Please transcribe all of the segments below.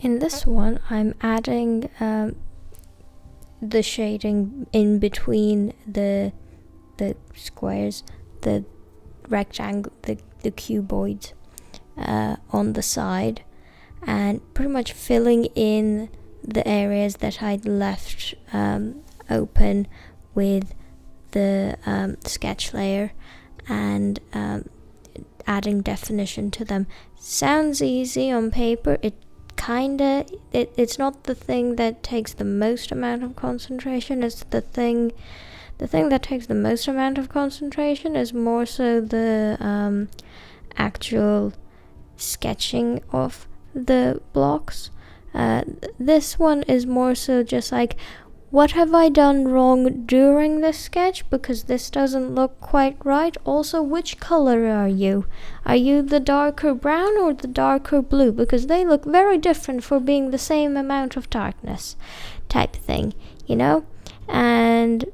In this one, I'm adding the shading in between the squares, the rectangle, the cuboids on the side, and pretty much filling in the areas that I'd left open with the sketch layer, and adding definition to them. Sounds easy on paper. It's not the thing that takes the most amount of concentration. It's the thing that takes the most amount of concentration is more so the actual sketching of the blocks. This one is more so just like, what have I done wrong during this sketch, because this doesn't look quite right. Also, which color are you? Are you the darker brown or the darker blue? Because they look very different for being the same amount of darkness type thing, and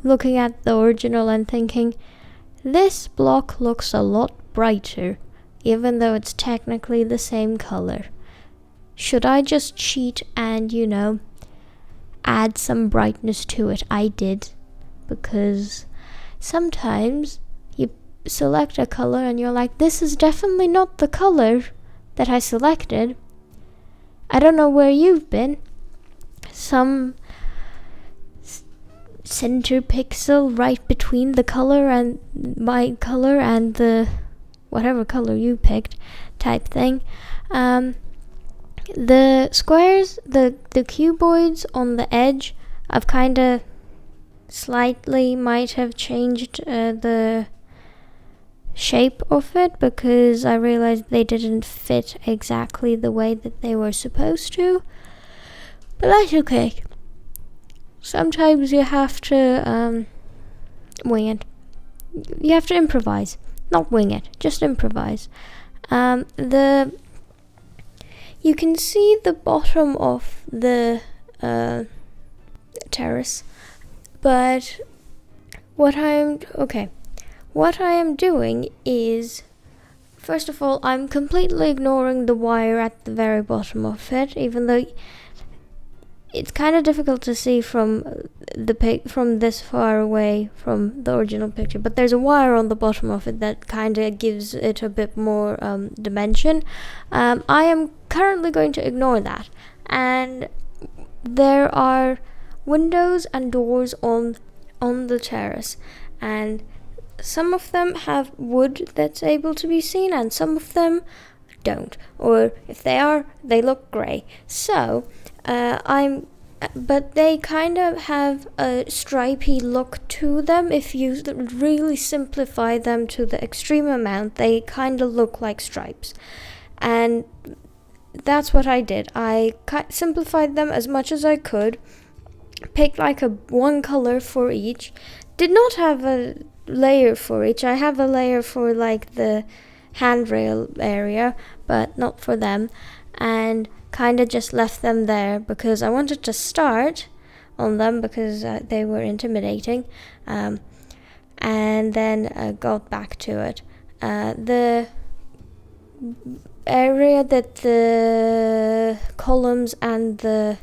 looking at the original and thinking, this block looks a lot brighter, even though it's technically the same color. Should I just cheat and, add some brightness to it? I did, because sometimes you select a color and you're like, this is definitely not the color that I selected. I don't know where you've been. Some center pixel right between the color and my color and the whatever color you picked type thing. The squares, the cuboids on the edge, I've kind of slightly might have changed the shape of it, because I realized they didn't fit exactly the way that they were supposed to. But that's okay. Sometimes you have to wing it. You have to improvise. Not wing it, just improvise. You can see the bottom of the terrace, but what I am doing is, first of all, I'm completely ignoring the wire at the very bottom of it, even though it's kind of difficult to see from this far away from the original picture, but there's a wire on the bottom of it that kind of gives it a bit more dimension. I am currently going to ignore that, and there are windows and doors on the terrace, and some of them have wood that's able to be seen, and some of them don't, or if they are, they look grey. So but they kind of have a stripy look to them. If you really simplify them to the extreme amount, they kind of look like stripes, and that's what I did. I simplified them as much as I could, picked like one color for each. Did not have a layer for each. I have a layer for like the handrail area, but not for them, and kind of just left them there because I wanted to start on them because they were intimidating, and then got back to it. The area that the columns and the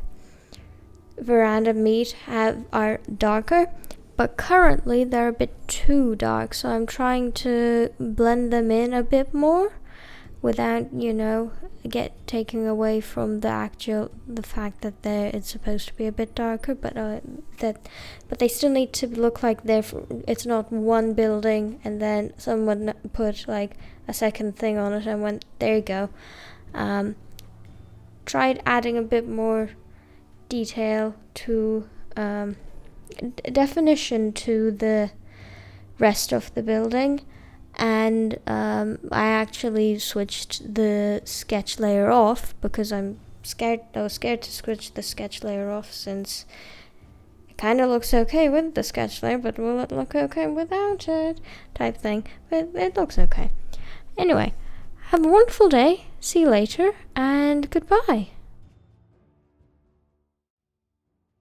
veranda meet are darker, but currently they're a bit too dark, so I'm trying to blend them in a bit more without taking away from the fact that it's supposed to be a bit darker, but they still need to look like it's not one building and then someone put like a second thing on it and went, there you go. Tried adding a bit more detail to definition to the rest of the building, and I actually switched the sketch layer off because I was scared to switch the sketch layer off, since it kind of looks okay with the sketch layer, but will it look okay without it type thing. But it looks okay. Anyway, have a wonderful day, see you later, and goodbye.